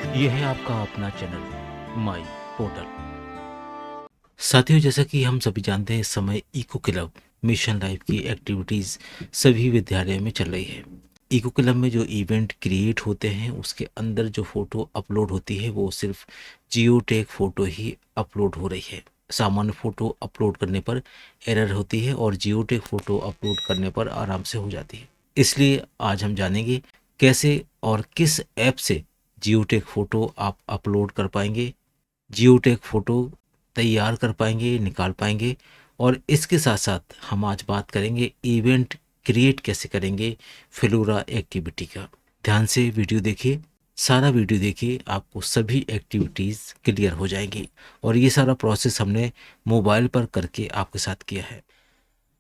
ये है आपका अपना चैनल माई पोर्टल। साथियों, जैसा कि हम सभी जानते हैं, इस समय इको क्लब मिशन लाइफ की एक्टिविटीज़ सभी विद्यालयों में चल रही है। इको क्लब में जो इवेंट क्रिएट होते हैं उसके अंदर जो फ़ोटो अपलोड होती है वो सिर्फ जियो टैग फ़ोटो ही अपलोड हो रही है। सामान्य फ़ोटो अपलोड करने पर एरर होती है और जियो टैग फ़ोटो अपलोड करने पर आराम से हो जाती है। इसलिए आज हम जानेंगे कैसे और किस ऐप से जियो टैग फ़ोटो आप अपलोड कर पाएंगे, जियो टैग फ़ोटो तैयार कर पाएंगे, निकाल पाएंगे। और इसके साथ साथ हम आज बात करेंगे इवेंट क्रिएट कैसे करेंगे फ्लोरा एक्टिविटी का। ध्यान से वीडियो देखिए, सारा वीडियो देखिए, आपको सभी एक्टिविटीज़ क्लियर हो जाएंगी। और ये सारा प्रोसेस हमने मोबाइल पर करके आपके साथ किया है।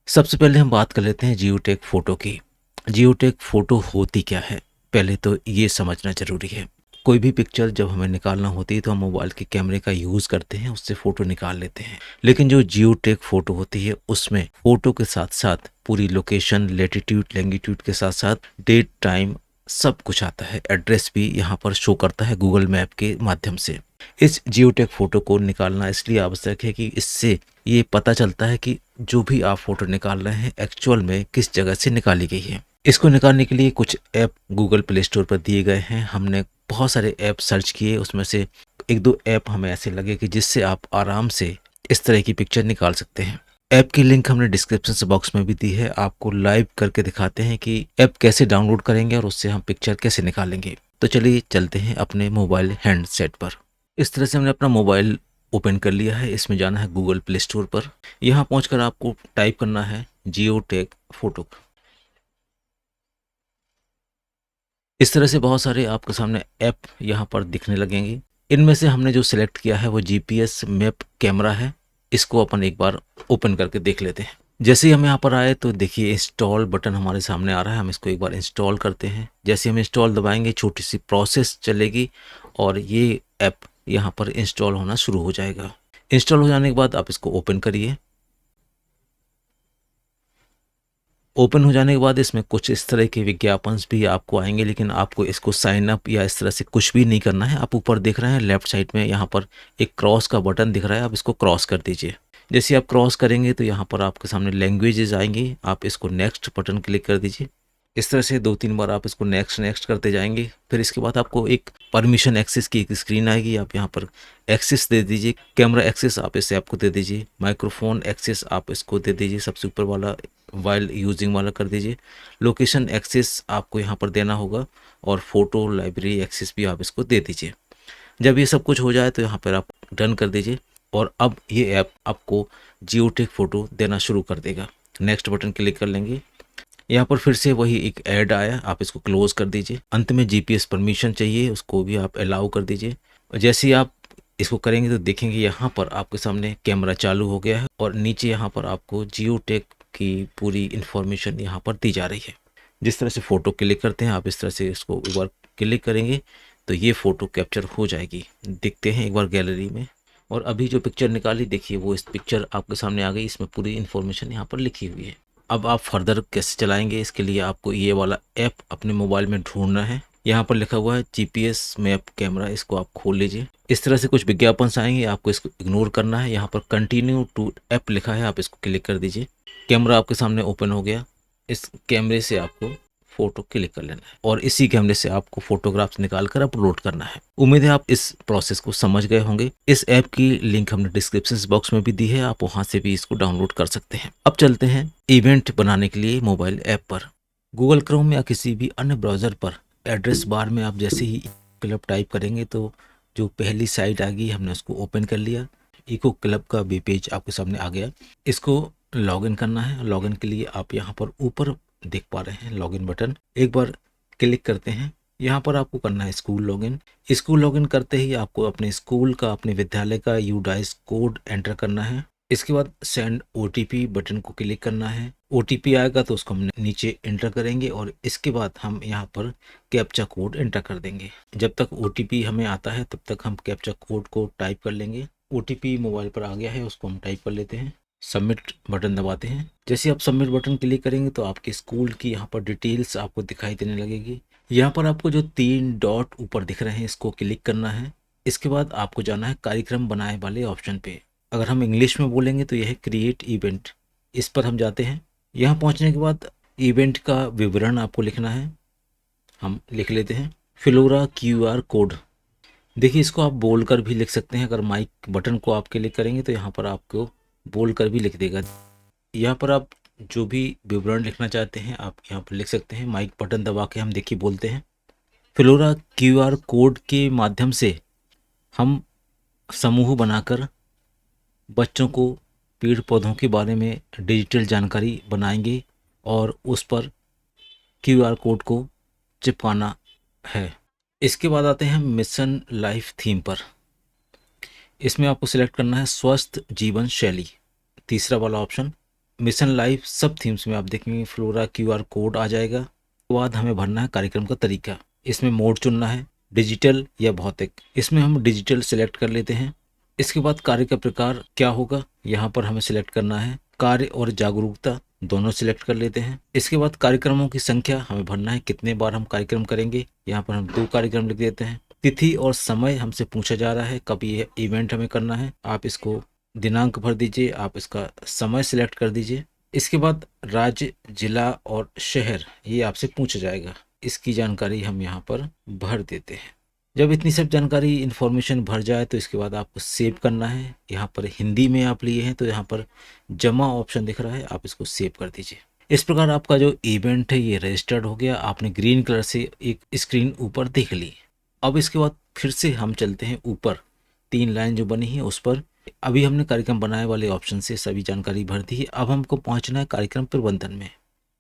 सबसे पहले हम बात कर लेते हैं जियो टैग फ़ोटो की। जियो टैग फ़ोटो होती क्या है, पहले तो ये समझना ज़रूरी है। कोई भी पिक्चर जब हमें निकालना होती है तो हम मोबाइल के कैमरे का यूज़ करते हैं, उससे फ़ोटो निकाल लेते हैं। लेकिन जो जियो टैग फ़ोटो होती है उसमें फ़ोटो के साथ साथ पूरी लोकेशन, लैटिट्यूड, लैंगिट्यूड के साथ साथ डेट, टाइम सब कुछ आता है। एड्रेस भी यहाँ पर शो करता है गूगल मैप के माध्यम से। इस जियो टैग फ़ोटो को निकालना इसलिए आवश्यक है कि इससे ये पता चलता है कि जो भी आप फ़ोटो निकाल रहे हैं एक्चुअल में किस जगह से निकाली गई है। इसको निकालने के लिए कुछ ऐप गूगल प्ले स्टोर पर दिए गए हैं। हमने बहुत सारे ऐप सर्च किए, उसमें से एक दो ऐप हमें ऐसे लगे कि जिससे आप आराम से इस तरह की पिक्चर निकाल सकते हैं। ऐप की लिंक हमने डिस्क्रिप्शन बॉक्स में भी दी है। आपको लाइव करके दिखाते हैं कि ऐप कैसे डाउनलोड करेंगे और उससे हम पिक्चर कैसे निकालेंगे। तो चलिए चलते हैं अपने मोबाइल हैंडसेट पर। इस तरह से हमने अपना मोबाइल ओपन कर लिया है। इसमें जाना है गूगल प्ले स्टोर पर। यहाँ पहुँचकर आपको टाइप करना है जियो टैग फ़ोटो। इस तरह से बहुत सारे आपके सामने ऐप यहाँ पर दिखने लगेंगे। इनमें से हमने जो सिलेक्ट किया है वो जीपीएस मैप कैमरा है। इसको अपन एक बार ओपन करके देख लेते हैं। जैसे ही हम यहाँ पर आए तो देखिए इंस्टॉल बटन हमारे सामने आ रहा है। हम इसको एक बार इंस्टॉल करते हैं। जैसे हम इंस्टॉल दबाएंगे छोटी सी प्रोसेस चलेगी और ये ऐप यहाँ पर इंस्टॉल होना शुरू हो जाएगा। इंस्टॉल हो जाने के बाद आप इसको ओपन करिए। ओपन हो जाने के बाद इसमें कुछ इस तरह के विज्ञापन भी आपको आएंगे, लेकिन आपको इसको साइन अप या इस तरह से कुछ भी नहीं करना है। आप ऊपर देख रहे हैं लेफ्ट साइड में यहाँ पर एक क्रॉस का बटन दिख रहा है, आप इसको क्रॉस कर दीजिए। जैसे आप क्रॉस करेंगे तो यहाँ पर आपके सामने लैंग्वेजेस आएंगी, आप इसको नेक्स्ट बटन क्लिक कर दीजिए। इस तरह से 2-3 बार आप इसको नेक्स्ट नेक्स्ट करते जाएंगे। फिर इसके बाद आपको एक परमिशन एक्सेस की एक स्क्रीन आएगी, आप यहाँ पर एक्सेस दे दीजिए। कैमरा एक्सेस आप इसे आपको दे दीजिए। माइक्रोफोन एक्सेस आप इसको दे दीजिए, सबसे ऊपर वाला वाइल यूजिंग वाला कर दीजिए। लोकेशन एक्सेस आपको यहाँ पर देना होगा और फोटो लाइब्रेरी एक्सेस भी आप इसको दे दीजिए। जब ये सब कुछ हो जाए तो यहाँ पर आप डन कर दीजिए और अब ये ऐप आपको जियो टैग फ़ोटो देना शुरू कर देगा। नेक्स्ट बटन क्लिक कर लेंगे। यहाँ पर फिर से वही एक ऐड आया, आप इसको क्लोज कर दीजिए। अंत में जीपीएस परमिशन चाहिए, उसको भी आप अलाउ कर दीजिए। और जैसे ही आप इसको करेंगे तो देखेंगे यहाँ पर आपके सामने कैमरा चालू हो गया है और नीचे यहाँ पर आपको जियो टैग की पूरी इन्फॉर्मेशन यहाँ पर दी जा रही है। जिस तरह से फ़ोटो क्लिक करते हैं आप इस तरह से इसको एक बार क्लिक करेंगे तो ये फ़ोटो कैप्चर हो जाएगी। देखते हैं एक बार गैलरी में। और अभी जो पिक्चर निकाली देखिए वो इस पिक्चर आपके सामने आ गई। इसमें पूरी इन्फॉर्मेशन यहाँ पर लिखी हुई है। अब आप फर्दर कैसे चलाएंगे, इसके लिए आपको ये वाला ऐप अपने मोबाइल में ढूंढना है। यहाँ पर लिखा हुआ है जीपीएस मैप कैमरा, इसको आप खोल लीजिए। इस तरह से कुछ विज्ञापन आएंगे, आपको इसको इग्नोर करना है। यहाँ पर कंटिन्यू टू ऐप लिखा है, आप इसको क्लिक कर दीजिए। कैमरा आपके सामने ओपन हो गया। इस कैमरे से आपको फोटो क्लिक कर लेना है और इसी कैमरे से आपको फोटोग्राफ्स निकाल कर अपलोड करना है। उम्मीद है आप इस प्रोसेस को समझ गए होंगे। इस ऐप की लिंक हमने डिस्क्रिप्शन बॉक्स में भी दी है, आप वहां से भी इसको डाउनलोड कर सकते हैं। अब चलते हैं इवेंट बनाने के लिए मोबाइल ऐप पर। गूगल क्रोम या किसी भी अन्य ब्राउजर पर एड्रेस बार में आप जैसे ही क्लब टाइप करेंगे तो जो पहली साइट आ गई, हमने उसको ओपन कर लिया। इको क्लब का भी पेज आपके सामने आ गया। इसको लॉगिन करना है। लॉगिन के लिए आप यहाँ पर ऊपर देख पा रहे हैं लॉगिन बटन, एक बार क्लिक करते हैं। यहाँ पर आपको करना है स्कूल लॉगिन। स्कूल लॉगिन करते ही आपको अपने स्कूल का, अपने विद्यालय का यूडाइस कोड एंटर करना है। इसके बाद सेंड ओटीपी बटन को क्लिक करना है। ओटीपी आएगा तो उसको हम नीचे एंटर करेंगे और इसके बाद हम यहाँ पर कैप्चा कोड एंटर कर देंगे। जब तक ओटीपी हमें आता है तब तक हम कैप्चा कोड को टाइप कर लेंगे। ओटीपी मोबाइल पर आ गया है, उसको हम टाइप कर लेते हैं। सबमिट बटन दबाते हैं। जैसे आप सबमिट बटन क्लिक करेंगे तो आपके स्कूल की यहाँ पर डिटेल्स आपको दिखाई देने लगेगी। यहाँ पर आपको जो 3 डॉट ऊपर दिख रहे हैं इसको क्लिक करना है। इसके बाद आपको जाना है कार्यक्रम बनाए वाले ऑप्शन पे। अगर हम इंग्लिश में बोलेंगे तो यह है क्रिएट इवेंट, इस पर हम जाते हैं। यहाँ पहुँचने के बाद इवेंट का विवरण आपको लिखना है, हम लिख लेते हैं फ्लोरा QR कोड। देखिए इसको आप बोल कर भी लिख सकते हैं, अगर माइक बटन को आप क्लिक करेंगे तो यहाँ पर आपको बोल कर भी लिख देगा। यहाँ पर आप जो भी विवरण लिखना चाहते हैं आप यहाँ पर लिख सकते हैं। माइक बटन दबा के हम देखिए बोलते हैं। फ्लोरा QR कोड के माध्यम से हम समूह बनाकर बच्चों को पेड़ पौधों के बारे में डिजिटल जानकारी बनाएंगे और उस पर QR कोड को चिपकाना है। इसके बाद आते हैं मिशन लाइफ थीम पर। इसमें आपको सिलेक्ट करना है स्वस्थ जीवन शैली, तीसरा वाला ऑप्शन। मिशन लाइफ सब थीम्स में आप देखेंगे फ्लोरा QR कोड आ जाएगा। उसके बाद हमें भरना है कार्यक्रम का तरीका। इसमें मोड चुनना है डिजिटल या भौतिक, इसमें हम डिजिटल सिलेक्ट कर लेते हैं। इसके बाद कार्य का प्रकार क्या होगा, यहाँ पर हमें सिलेक्ट करना है कार्य और जागरूकता, दोनों सिलेक्ट कर लेते हैं। इसके बाद कार्यक्रमों की संख्या हमें भरना है कितने बार हम कार्यक्रम करेंगे, यहाँ पर हम 2 कार्यक्रम लिख देते हैं। तिथि और समय हमसे पूछा जा रहा है कब ये इवेंट हमें करना है, आप इसको दिनांक भर दीजिए, आप इसका समय सिलेक्ट कर दीजिए। इसके बाद राज्य, जिला और शहर ये आपसे पूछा जाएगा, इसकी जानकारी हम यहाँ पर भर देते हैं। जब इतनी सब जानकारी इन्फॉर्मेशन भर जाए तो इसके बाद आपको सेव करना है। यहाँ पर हिंदी में आप लिए हैं तो यहाँ पर जमा ऑप्शन दिख रहा है, आप इसको सेव कर दीजिए। इस प्रकार आपका जो इवेंट है ये रजिस्टर्ड हो गया। आपने ग्रीन कलर से एक स्क्रीन ऊपर देख ली। अब इसके बाद फिर से हम चलते हैं ऊपर, 3 लाइन जो बनी है उस पर। अभी हमने कार्यक्रम बनाए वाले ऑप्शन से सभी जानकारी भर दी है। अब हमको पहुँचना है कार्यक्रम प्रबंधन में।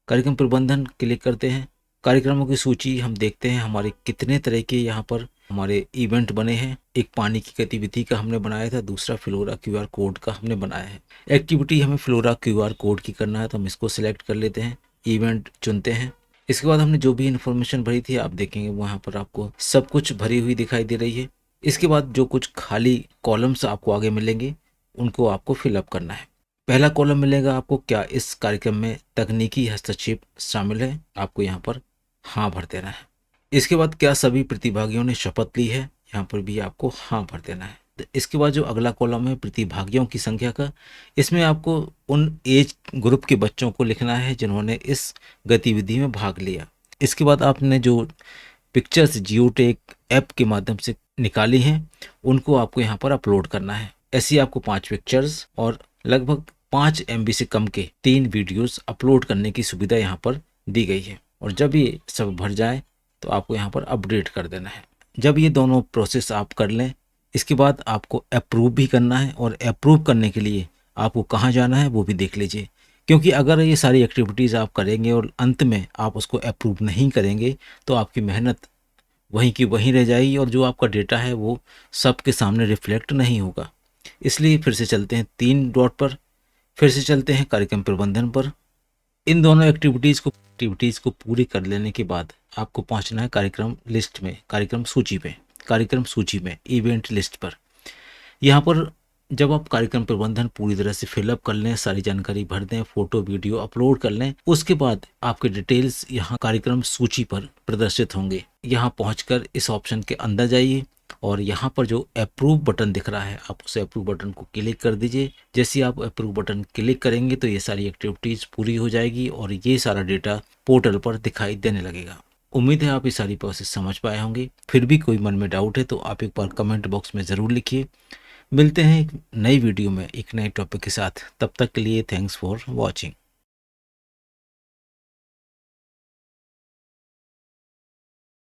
कार्यक्रम प्रबंधन क्लिक करते हैं। कार्यक्रमों की सूची हम देखते हैं हमारे कितने तरह के यहाँ पर हमारे इवेंट बने हैं। एक पानी की गतिविधि का हमने बनाया था, दूसरा फ्लोरा QR कोड का हमने बनाया है। एक्टिविटी हमें फ्लोरा QR कोड की करना है तो हम इसको सिलेक्ट कर लेते हैं, इवेंट चुनते हैं। इसके बाद हमने जो भी इन्फॉर्मेशन भरी थी आप देखेंगे वहाँ पर आपको सब कुछ भरी हुई दिखाई दे रही है। इसके बाद जो कुछ खाली कॉलम्स आपको आगे मिलेंगे उनको आपको फिलअप करना है। पहला कॉलम मिलेगा आपको, क्या इस कार्यक्रम में तकनीकी हस्तक्षेप शामिल है, आपको यहाँ पर हाँ भर देना है। इसके बाद क्या सभी प्रतिभागियों ने शपथ ली है, यहाँ पर भी आपको हाँ भर देना है। इसके बाद जो अगला कॉलम है प्रतिभागियों की संख्या का, इसमें आपको उन एज ग्रुप के बच्चों को लिखना है जिन्होंने इस गतिविधि में भाग लिया। इसके बाद आपने जो पिक्चर्स जियोटेक ऐप के माध्यम से निकाली हैं उनको आपको यहाँ पर अपलोड करना है। ऐसी आपको 5 पिक्चर्स और लगभग 5 MB से कम के 3 वीडियोस अपलोड करने की सुविधा यहाँ पर दी गई है। और जब ये सब भर जाए तो आपको यहाँ पर अपडेट कर देना है। जब ये दोनों प्रोसेस आप कर लें इसके बाद आपको अप्रूव भी करना है, और अप्रूव करने के लिए आपको कहाँ जाना है वो भी देख लीजिए। क्योंकि अगर ये सारी एक्टिविटीज़ आप करेंगे और अंत में आप उसको अप्रूव नहीं करेंगे तो आपकी मेहनत वहीं की वहीं रह जाएगी और जो आपका डेटा है वो सबके सामने रिफ्लेक्ट नहीं होगा। इसलिए फिर से चलते हैं 3 डॉट पर, फिर से चलते हैं कार्यक्रम प्रबंधन पर। इन दोनों एक्टिविटीज़ को पूरी कर लेने के बाद आपको पहुंचना है कार्यक्रम लिस्ट में, कार्यक्रम सूची में इवेंट लिस्ट पर। यहाँ पर जब आप कार्यक्रम प्रबंधन पूरी तरह से फिलअप कर लें, सारी जानकारी भर दें, फोटो वीडियो अपलोड कर लें, उसके बाद आपके डिटेल्स यहाँ कार्यक्रम सूची पर प्रदर्शित होंगे। यहाँ पहुंचकर इस ऑप्शन के अंदर जाइए और यहाँ पर जो अप्रूव बटन दिख रहा है आप उस अप्रूव बटन को क्लिक कर दीजिए। जैसे आप अप्रूव बटन क्लिक करेंगे तो ये सारी एक्टिविटीज़ पूरी हो जाएगी और ये सारा डेटा पोर्टल पर दिखाई देने लगेगा। उम्मीद है आप ये सारी प्रोसेस समझ पाए होंगे। फिर भी कोई मन में डाउट है तो आप एक बार कमेंट बॉक्स में ज़रूर लिखिए। मिलते हैं एक नई वीडियो में एक नए टॉपिक के साथ, तब तक के लिए थैंक्स फॉर वॉचिंग।